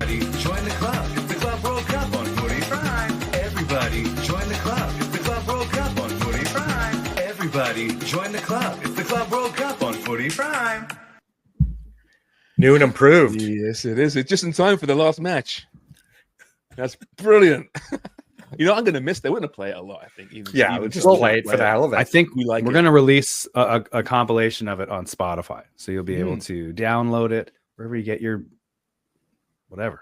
Everybody join the club. It's the Club World Cup on Footy Prime. Everybody join the club. It's the Club World Cup on Footy Prime. Everybody join the club. It's the Club World Cup on Footy Prime. New and improved. Yes, it is. It's just in time for the last match. That's brilliant. I'm going to miss that. We're going to play it a lot, I think. We'll just play it for the hell of it. I think we're going to release a compilation of it on Spotify. So you'll be able to download it wherever you get your whatever.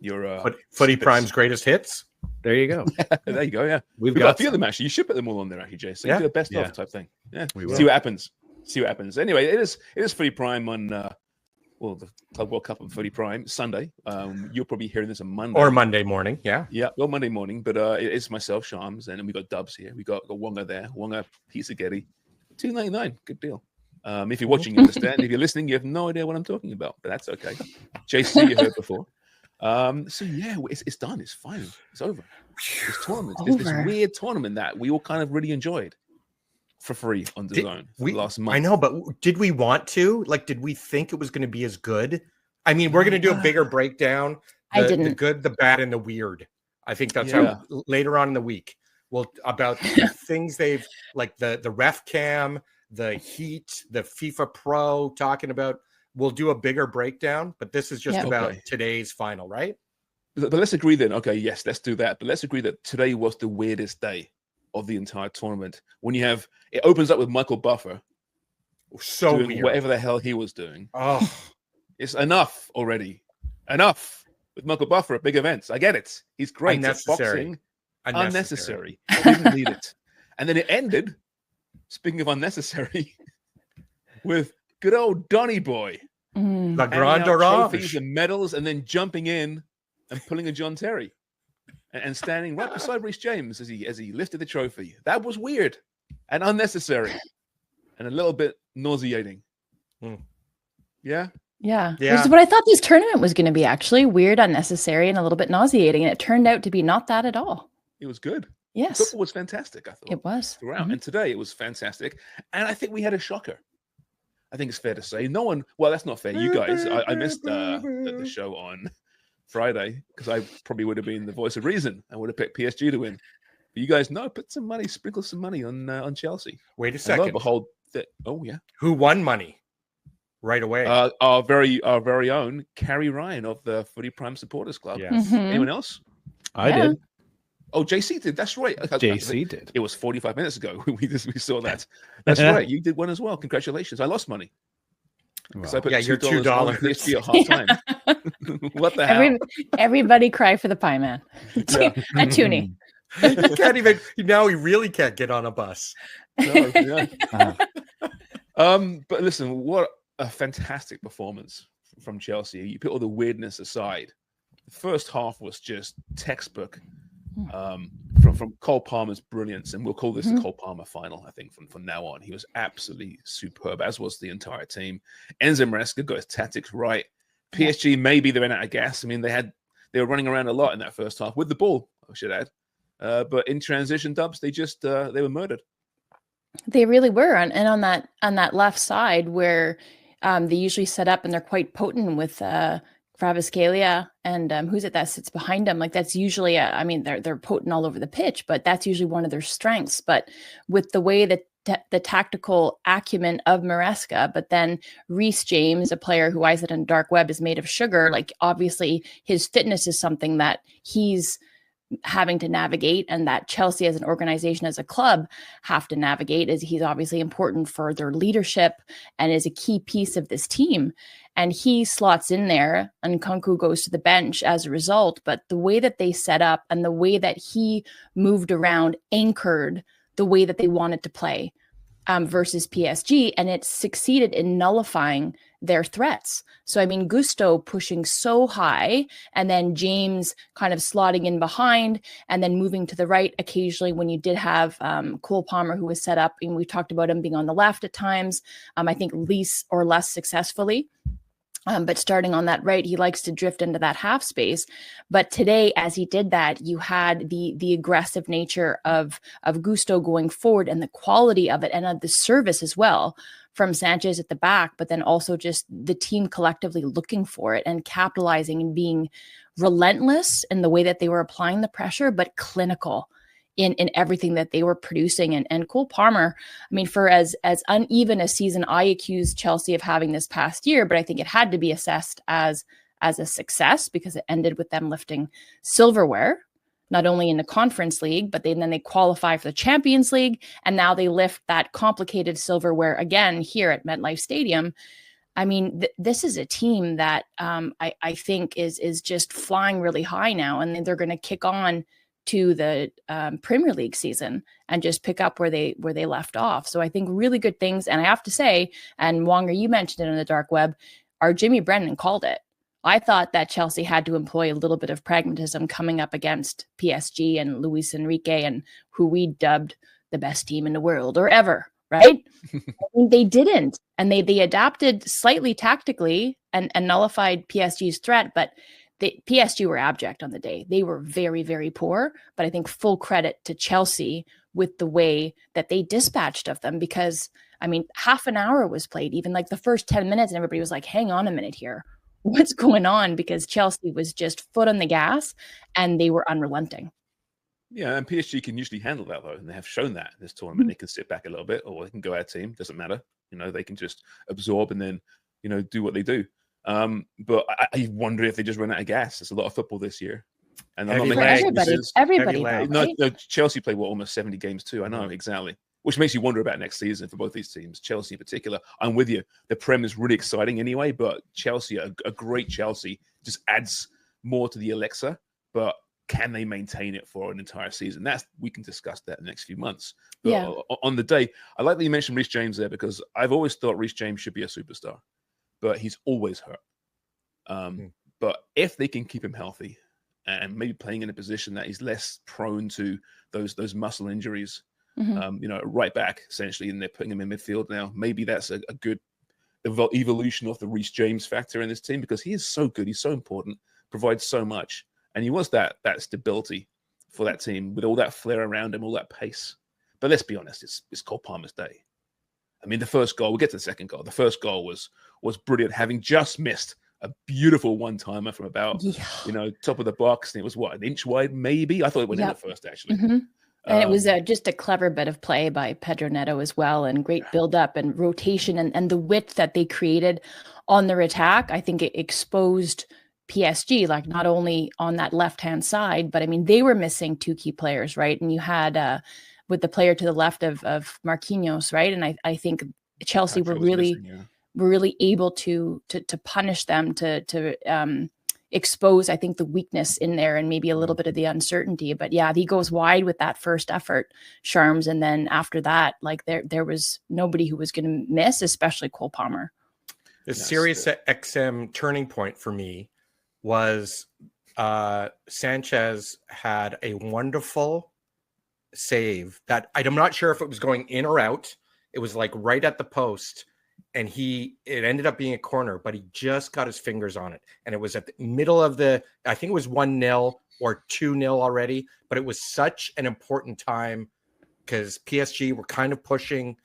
Your Footy Prime's greatest hits. There you go. There you go, yeah. We've got got a few of them, actually. You should put them all on there, actually, Jason. Yeah. Do a best of type thing. Yeah. We will. See what happens. Anyway, it is Footy Prime on... the Club World Cup on Footy Prime Sunday. You're probably hearing this on Monday or Monday morning. Yeah, well, Monday morning. But it's myself, Sharms, and then we got Dubs here. We got Wonga there. Wonga pizza Getty, $2.99. Good deal. If you're watching, you understand. If you're listening, you have no idea what I'm talking about, but that's okay. JC, you heard before. So yeah, it's done. It's fine. It's over. This tournament, this weird tournament that we all kind of really enjoyed. For free on the zone last month. I know, but did we want to? Like, did we think it was going to be as good? I mean, we're going to do a bigger breakdown. The good, the bad, and the weird. I think that's how later on in the week. Well, about the things they've like the ref cam, the heat, the FIFA Pro talking about. We'll do a bigger breakdown, but this is just about today's final, right? But let's agree then. Okay, yes, let's do that. But let's agree that today was the weirdest day of the entire tournament. When you have it opens up with Michael Buffer, so weird. Whatever the hell he was doing. Oh, it's enough already. Enough with Michael Buffer at big events. I get it. He's great. Unnecessary. Unnecessary. I didn't need it. And then it ended. Speaking of unnecessary, with good old Donny Boy, La Grande Orange, trophies and medals, and then jumping in and pulling a John Terry. And standing right beside Reece James as he lifted the trophy. That was weird and unnecessary and a little bit nauseating. Yeah. This is what I thought this tournament was going to be, actually. Weird, unnecessary, and a little bit nauseating. And it turned out to be not that at all. It was good. Yes. Football was fantastic, I thought. It was. Throughout. And today it was fantastic. And I think we had a shocker. I think it's fair to say. No one, well, that's not fair. You guys, I missed the show on Friday, because I probably would have been the voice of reason. I would have picked PSG to win. But you guys know, sprinkle some money on Chelsea. Wait a second. Behold, who won money right away? Our very own Carrie Ryan of the Footy Prime Supporters Club. Yes. Anyone else? I did. Oh, JC did. That's right. JC did. It was 45 minutes ago. we saw that. That's right. You did one as well. Congratulations. I lost money. Well, I put you're $2 PSG at half time. What the hell? Everybody cry for the pie man. A toonie. He can't even. Now he really can't get on a bus. No, but listen, what a fantastic performance from Chelsea. You put all the weirdness aside. The first half was just textbook. From Cole Palmer's brilliance, and we'll call this the Cole Palmer final, I think, from now on. He was absolutely superb, as was the entire team. Enzo Maresca got his tactics right. PSG, maybe they ran out of gas. I mean, they were running around a lot in that first half with the ball, I should add. But in transition dubs, they were murdered. They really were, and on that left side where they usually set up, and they're quite potent with Kvaratskhelia and who's it that sits behind them. Like, that's usually they're potent all over the pitch, but that's usually one of their strengths. But with the way that the tactical acumen of Maresca, but then Reece James, a player who I said in dark web is made of sugar, like obviously his fitness is something that he's having to navigate, and that Chelsea as an organization, as a club, have to navigate, as he's obviously important for their leadership and is a key piece of this team. And he slots in there, and Nkunku goes to the bench as a result. But the way that they set up and the way that he moved around anchored the way that they wanted to play versus PSG, and it succeeded in nullifying their threats. So, I mean, Gusto pushing so high, and then James kind of slotting in behind, and then moving to the right occasionally when you did have Cole Palmer, who was set up, and we talked about him being on the left at times, I think less successfully. But starting on that right, he likes to drift into that half space. But today, as he did that, you had the aggressive nature of Gusto going forward, and the quality of it, and of the service as well from Sanchez at the back, but then also just the team collectively looking for it and capitalizing and being relentless in the way that they were applying the pressure, but clinical in everything that they were producing. And Cole Palmer, I mean, for as uneven a season I accused Chelsea of having this past year, but I think it had to be assessed as a success because it ended with them lifting silverware, not only in the Conference League, but then they qualify for the Champions League. And now they lift that complicated silverware again here at MetLife Stadium. I mean, this is a team that I think is just flying really high now. And they're going to kick on to the Premier League season and just pick up where they left off. So I think really good things. And I have to say, and Wonger, you mentioned it on the dark web, our Jimmy Brennan called it. I thought that Chelsea had to employ a little bit of pragmatism coming up against PSG and Luis Enrique, and who we dubbed the best team in the world or ever, right? I mean, they didn't. And they adapted slightly tactically and nullified PSG's threat, but the PSG were abject on the day. They were very, very poor, but I think full credit to Chelsea with the way that they dispatched of them, because, I mean, half an hour was played, even like the first 10 minutes, and everybody was like, hang on a minute here. What's going on? Because Chelsea was just foot on the gas and they were unrelenting. Yeah, and PSG can usually handle that, though, and they have shown that in this tournament. Mm-hmm. They can sit back a little bit, or they can go out team. Doesn't matter. You know, they can just absorb and then, you know, do what they do. But I wonder if they just run out of gas. There's a lot of football this year, and everybody. No, Chelsea played almost 70 games too. I know exactly, which makes you wonder about next season for both these teams. Chelsea in particular. I'm with you. The Prem is really exciting anyway, but Chelsea, a great Chelsea, just adds more to the elixir. But can they maintain it for an entire season? We can discuss that in the next few months. But yeah. On the day, I like that you mentioned Reece James there, because I've always thought Reece James should be a superstar, but he's always hurt. But if they can keep him healthy and maybe playing in a position that he's less prone to those muscle injuries, you know, right back essentially, and they're putting him in midfield now, maybe that's a good evolution of the Reece James factor in this team, because he is so good, he's so important, provides so much, and he was that stability for that team with all that flair around him, all that pace. But let's be honest, it's Cole Palmer's day. I mean, the first goal, we'll get to the second goal. The first goal was brilliant, having just missed a beautiful one-timer from about, you know, top of the box. And it was, an inch wide, maybe? I thought it went in at first, actually. Mm-hmm. And it was just a clever bit of play by Pedro Neto as well, and great build-up and rotation, and the width that they created on their attack. I think it exposed PSG, like not only on that left-hand side, but I mean, they were missing two key players, right? And you had with the player to the left of Marquinhos, right? And I think Chelsea were really able to punish them, to expose, I think, the weakness in there and maybe a little bit of the uncertainty. But yeah, he goes wide with that first effort, Sharms, and then after that, like there was nobody who was going to miss, especially Cole Palmer. The Sirius XM turning point for me was Sanchez had a wonderful save that I'm not sure if it was going in or out. It was like right at the post, and it ended up being a corner, but he just got his fingers on it. And it was at the middle of I think it was 1-0 or 2-0 already, but it was such an important time because PSG were kind of pushing,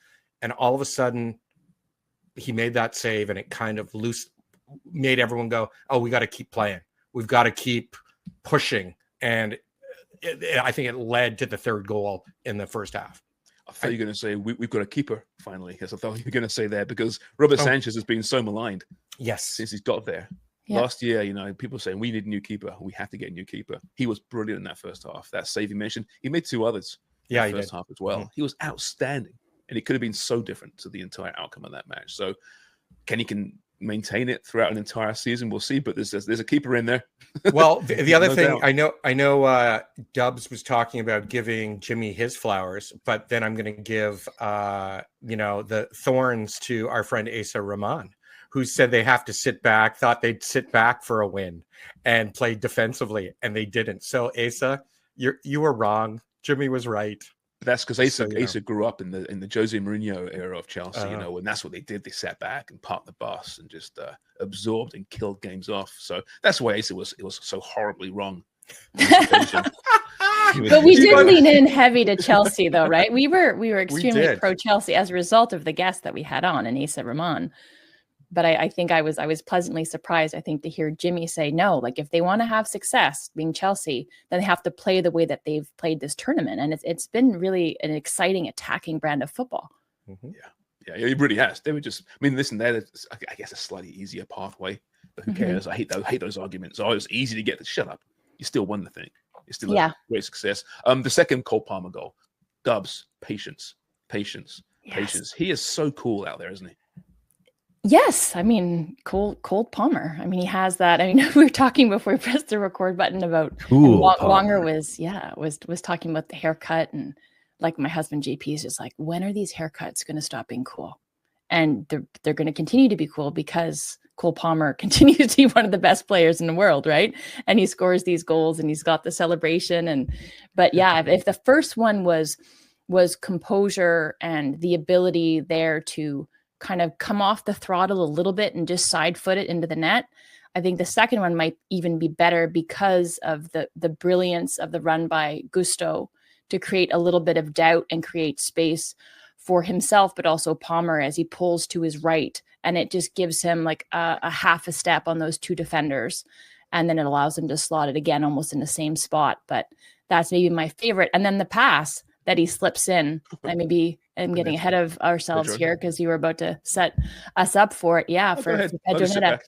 and all of a sudden he made that save, and it kind of made everyone go, oh, we got to keep playing. We've got to keep pushing. And I think it led to the third goal in the first half. I thought you were going to say we've got a keeper finally. Yes, I thought you were going to say that, because Robert Sanchez has been so maligned. Yes, since he's got there. Yeah. Last year, you know, people saying we need a new keeper. We have to get a new keeper. He was brilliant in that first half. That save you mentioned, he made two others. Yeah, in the first half as well. Mm-hmm. He was outstanding, and it could have been so different to the entire outcome of that match. So, can maintain it throughout an entire season? We'll see. But there's a keeper in there. Well, the other thing, doubt. I know Dubs was talking about giving Jimmy his flowers, but then I'm going to give the thorns to our friend Asa Rahman, who said they have to sit back, thought they'd sit back for a win and play defensively, and they didn't. So Asa, you were wrong. Jimmy was right. That's because Asa grew up in the Jose Mourinho era of Chelsea, and that's what they did. They sat back and parked the bus and just absorbed and killed games off. So that's why Asa was so horribly wrong. But we did lean in heavy to Chelsea, though, right? We were extremely pro Chelsea as a result of the guest that we had on, and Asa Rahman. But I think I was pleasantly surprised, I think, to hear Jimmy say, no, like if they want to have success being Chelsea, then they have to play the way that they've played this tournament. And it's been really an exciting attacking brand of football. Mm-hmm. Yeah, it really has. They were just, I mean, listen, there's, I guess, a slightly easier pathway, but who cares? I hate those arguments. Oh, it's easy to get to shut up. You still won the thing. It's still a great success. The second Cole Palmer goal, Dubs, patience. He is so cool out there, isn't he? Yes, I mean, Cole Palmer. I mean, he has that. I mean, we were talking before we pressed the record button about Wonger was talking about the haircut, and like my husband JP is just like, when are these haircuts going to stop being cool? And they're going to continue to be cool because Cole Palmer continues to be one of the best players in the world, right? And he scores these goals, and he's got the celebration. But yeah, if the first one was composure and the ability there to kind of come off the throttle a little bit and just side foot it into the net, I think the second one might even be better because of the brilliance of the run by Gusto to create a little bit of doubt and create space for himself, but also Palmer as he pulls to his right. And it just gives him like a half a step on those two defenders. And then it allows him to slot it again, almost in the same spot. But that's maybe my favorite. And then the pass that he slips in, I maybe am getting ahead of ourselves here because you were about to set us up for it. Yeah, for Pedro Dada.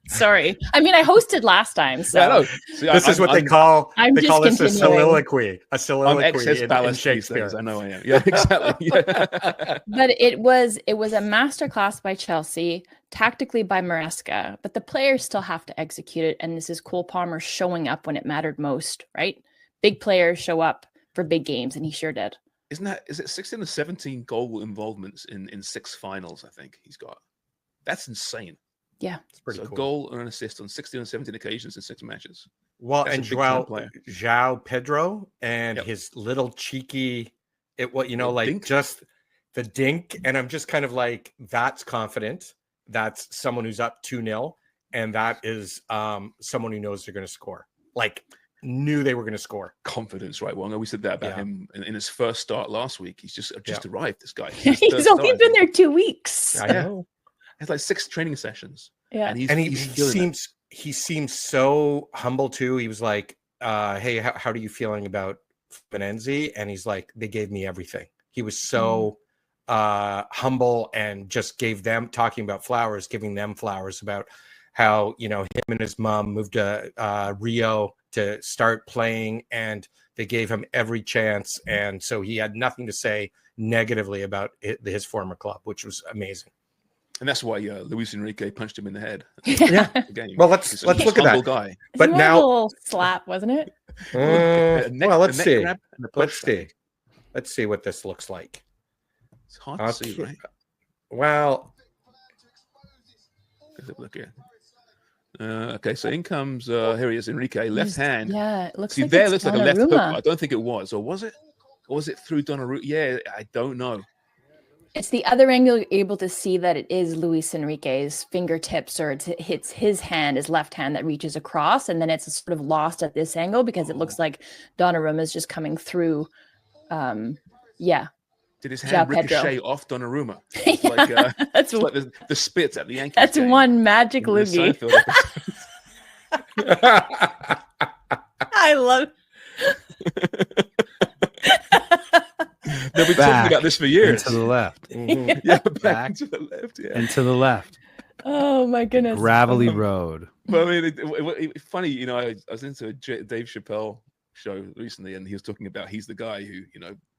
Sorry. I mean, I hosted last time. So yeah, See, this is what they call this a soliloquy. A soliloquy in Shakespeare. I know I am. Yeah, exactly. Yeah. But it was a masterclass by Chelsea, tactically by Maresca, but the players still have to execute it. And this is Cole Palmer showing up when it mattered most, right? Big players show up for big games, and he sure did. Is it 16 or 17 goal involvements in 6 finals? I think he's got. That's insane. Yeah, it's pretty cool. A goal and an assist on 16 or 17 occasions in 6 matches. Well, that's and João Pedro and his little cheeky, just the dink. And I'm just kind of like, that's confident. That's someone who's up 2-0. And that is someone who knows they're going to score. Like, knew they were going to score. Confidence, right? Well, we said that about him in his first start last week. He's just arrived, this guy. He's only been there 2 weeks. I know. It's like 6 training sessions. Yeah. And he seems so humble too. He was like, hey, how are you feeling about Benenzi? And he's like, they gave me everything. He was so humble and just gave them, talking about flowers, giving them flowers about how, him and his mom moved to Rio to start playing, and they gave him every chance. And so he had nothing to say negatively about his former club, which was amazing. And that's why Luis Enrique punched him in the head. Yeah. Well, let's look at that guy. But now, a little slap, wasn't it? Let's see. Let's see what this looks like. It's hard to see, right? Well, look here. Okay, so in comes here he is, Enrique, left hand. Yeah, it looks see like there looks like a left hook. I don't think it was, or was it? Or was it through Donnarumma? Yeah, I don't know. It's the other angle you're able to see that it is Luis Enrique's fingertips, or it hits his hand, his left hand that reaches across, and then it's sort of lost at this angle because it looks like Donnarumma is just coming through. Did his hand ricochet off Donnarumma? That's like the spits at the Yankees. That's game. One magic loogie. I love. They'll be talking about this for years. To the left. Mm-hmm. Yeah, back to the left. Yeah. And to the left. Oh my goodness. Gravelly road. But I mean, it's funny, I was into a Dave Chappelle show recently, and he was talking about he's the guy who,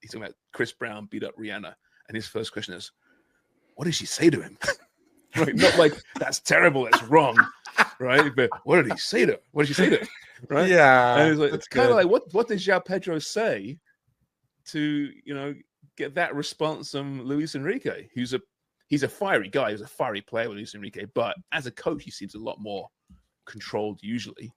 he's talking about Chris Brown beat up Rihanna, and his first question is, what did she say to him? Right? Not like that's terrible, that's wrong, right? But what did he say to her? What did she say to him? Right? Yeah. And it's kind of like what did João Pedro say to get that response from Luis Enrique, he's a fiery guy, he's a fiery player with Luis Enrique, but as a coach he seems a lot more controlled usually.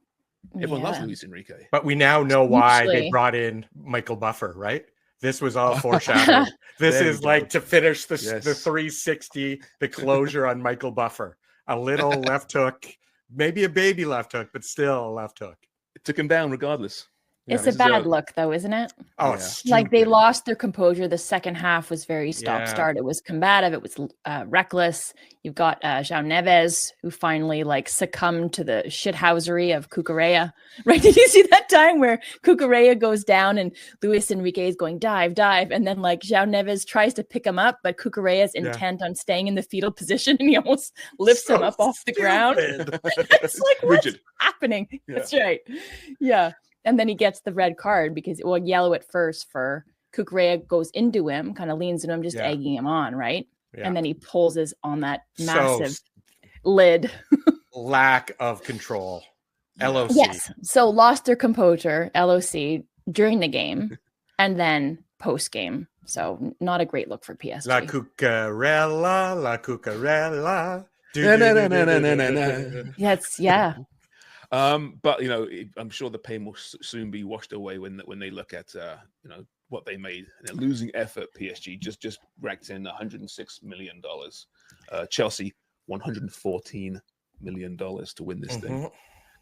Everyone loves Luis Enrique. But we now know why they brought in Michael Buffer, right? This was all foreshadowed. This is like to finish the 360, the closure on Michael Buffer. A little left hook, maybe a baby left hook, but still a left hook. It took him down regardless. It's a bad look, though, isn't it? Oh, it's like they lost their composure. The second half was very stop-start. It was combative. It was reckless. You've got João Neves, who finally like succumbed to the shithousery of Cucurella. Right? Did you see that time where Cucurella goes down and Luis Enrique is going dive, and then like João Neves tries to pick him up, but Cucurella is intent on staying in the fetal position, and he almost lifts him up off the ground. It's like what's happening? Yeah. That's right. Yeah. And then he gets the red card because, well, yellow at first for Cucurella goes into him, kind of leans into him, just egging him on, right? Yeah. And then he pulls his on that massive lid. Lack of control. LOC. Yes. So lost their composure, LOC, during the game and then post game. So not a great look for PSG. La Cucurella. Yes, yeah. But I'm sure the pain will soon be washed away when they look at what they made. They're losing effort. PSG just racked in $106 million. Chelsea $114 million to win this thing,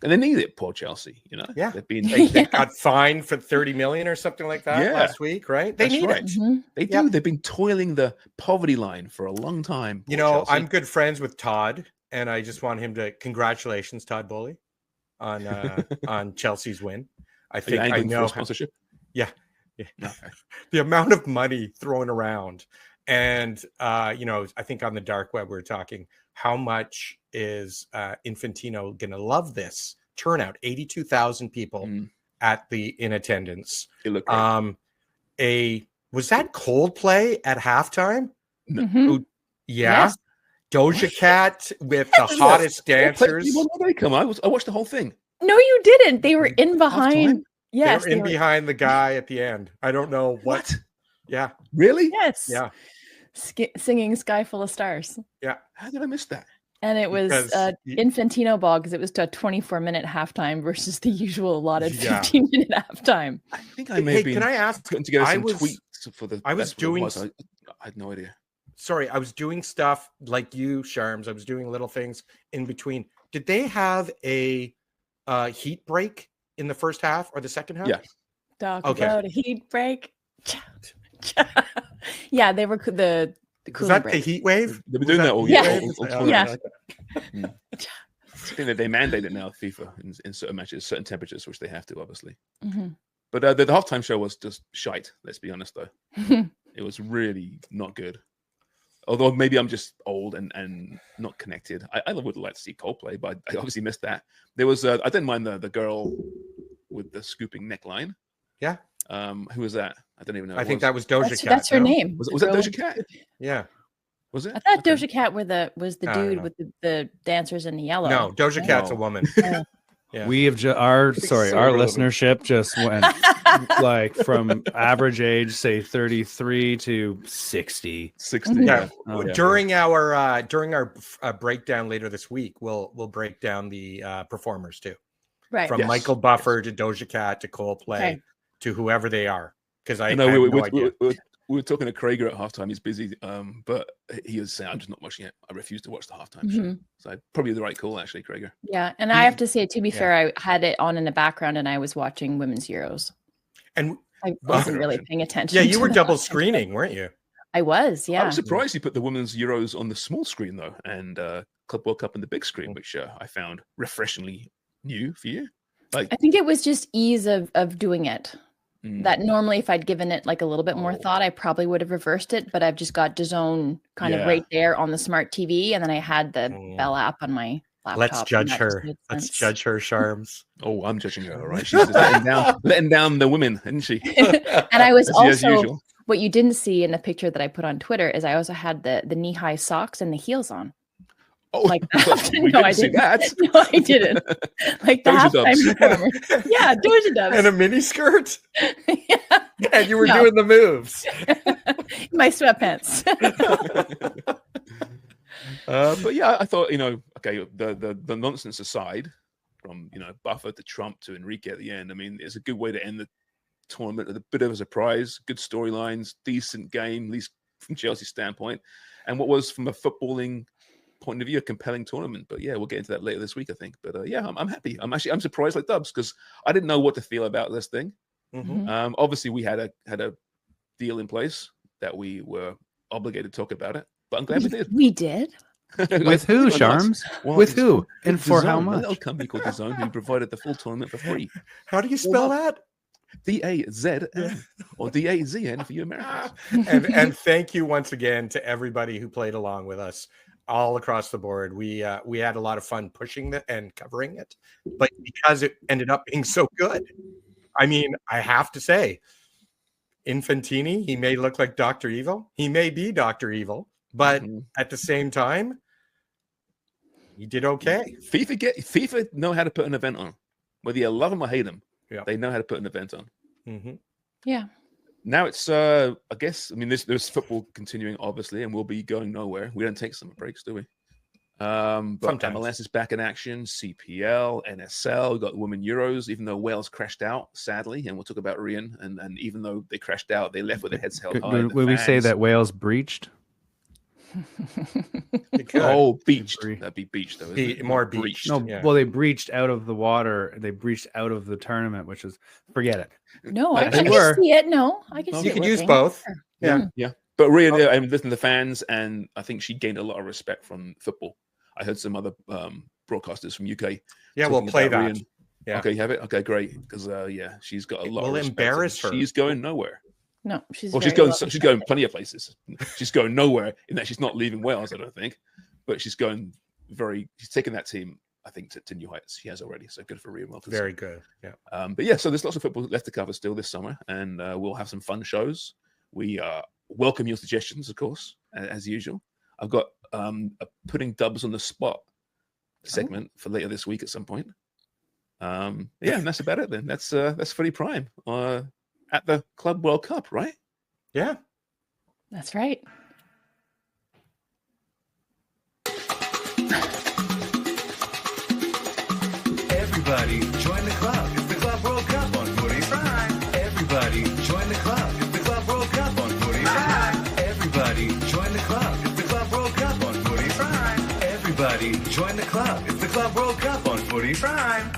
and they need it. Poor Chelsea, Yeah, they got fined for 30 million or something like that last week, right? They need it. They do. Yeah. They've been toiling the poverty line for a long time. Chelsea. I'm good friends with Todd, and I just want him to congratulations, Todd Bowley, on Chelsea's win. I think I know sponsorship. Yeah. Okay. The amount of money thrown around, and I think on the dark web we're talking how much is Infantino going to love this turnout? 82,000 people in attendance. It looked great. Was that Coldplay at halftime? Mm-hmm. Yeah. Yes. Doja Cat with the hottest dancers. They come. I watched the whole thing. No, you didn't. They were in behind. Yes, they were behind the guy at the end. I don't know what. Yeah. Really? Yes. Yeah. Singing "Sky Full of Stars." Yeah. How did I miss that? And it was Infantino ball because it was to a 24-minute halftime versus the usual allotted 15-minute halftime. I think I may have been. Can I ask? Putting together some tweets for the. I was doing. I had no idea. Sorry, I was doing stuff like you, Sharms. I was doing little things in between. Did they have a heat break in the first half or the second half? Yeah. Talk about a heat break. Yeah, they were the was that break. The heat wave? They've been doing that all year. Yeah. I think that they mandate it now, FIFA, in certain matches, certain temperatures, which they have to, obviously. Mm-hmm. But the halftime show was just shite. Let's be honest, though. It was really not good. Although maybe I'm just old and not connected. I would like to see Coldplay, but I obviously missed that. There was I didn't mind the girl with the scooping neckline. Yeah. Who was that? I don't even know. I think that was Doja Cat. That's her name. Was that Doja Cat? Yeah. Was it? I thought Doja Cat was the dude with the dancers in the yellow. No, Doja Cat's a woman. Yeah. We have our listenership just went like from average age, say 33 to 60. 60. Yeah. During our breakdown later this week, we'll break down the performers too. Right. From Michael Buffer to Doja Cat to Coldplay to whoever they are. Because I know have no idea. We were talking to Krager at halftime. He's busy, but he was saying, "I'm just not watching it. I refuse to watch the halftime show." So probably the right call, actually, Krager. Yeah, and I have to say, to be fair, I had it on in the background, and I was watching Women's Euros, and I wasn't really paying attention. Yeah, you were double screening, weren't you? I was. Yeah, I'm surprised you put the Women's Euros on the small screen though, and Club World Cup on the big screen, which I found refreshingly new for you. I think it was just ease of doing it. That normally, if I'd given it like a little bit more thought, I probably would have reversed it. But I've just got DAZN kind of right there on the smart TV, and then I had the Bell app on my laptop. Let's judge her. Let's judge her, Sharms. Oh, I'm judging her. All right, she's just letting down the women, isn't she? And I was also what you didn't see in the picture that I put on Twitter is I also had the knee-high socks and the heels on. Oh, like no, I didn't. No, I didn't. Like the halftime performer. Yeah, Doja Dubs. And a mini skirt. Yeah. And you were doing the moves. My sweatpants. But yeah, I thought, okay, the nonsense aside, from Buffer to Trump to Enrique at the end, I mean, it's a good way to end the tournament. A bit of a surprise, good storylines, decent game, at least from Chelsea's standpoint. And what was from a footballing point of view, a compelling tournament. But yeah, we'll get into that later this week, I think. But yeah, I'm happy. I'm surprised like Dubs because I didn't know what to feel about this thing. Obviously, we had a deal in place that we were obligated to talk about it, but I'm glad we did. We did. With who, Sharms? Well, with who? And for how DAZN, much? a little company called DAZN who provided the full tournament for free. How do you spell that? DAZN or DAZN for you Americans. and thank you once again to everybody who played along with us all across the board. We had a lot of fun pushing it and covering it, but because it ended up being so good, I mean, I have to say, Infantini, he may look like Dr. Evil. He may be Dr. Evil, but at the same time, he did okay. FIFA know how to put an event on, whether you love them or hate them. Yeah, they know how to put an event on. Yeah. Now it's I guess there's football continuing obviously, and we'll be going nowhere. We don't take summer breaks, do we? But sometimes. MLS is back in action. CPL, NSL, we've got the Women Euros. Even though Wales crashed out, sadly, and we'll talk about Rian. And even though they crashed out, they left with their heads held high. Would we say that Wales breached? Beached. That'd be beached, though. More beached. No, well, they breached out of the water. They breached out of the tournament, which is forget it. No, I can see it. No, I can see it. You can use both. Yeah. But Rian, I listened to the fans, and I think she gained a lot of respect from football. I heard some other broadcasters from UK. Yeah, we'll play that. Rian. Yeah. Okay, you have it. Okay, great. Because she's got a lot. We'll of respect. embarrass her. She's going nowhere. No, she's going plenty of places. She's going nowhere in that she's not leaving Wales, I don't think. But she's taking that team, I think, to new heights. She has already. So good for Rian. Well, very good. Yeah. But yeah, so there's lots of football left to cover still this summer, and we'll have some fun shows. We welcome your suggestions, of course, as usual. I've got a putting Dubs on the spot segment for later this week at some point. And that's about it then. That's Footy Prime at the Club World Cup, right? Yeah. That's right. Everybody join the club. It's the Club World Cup on Footy Prime. Everybody join the club. It's the Club World Cup on Footy Prime. Everybody join the club. It's the Club World Cup on Footy Prime. Everybody join the club. It's the Club World Cup on Footy Prime.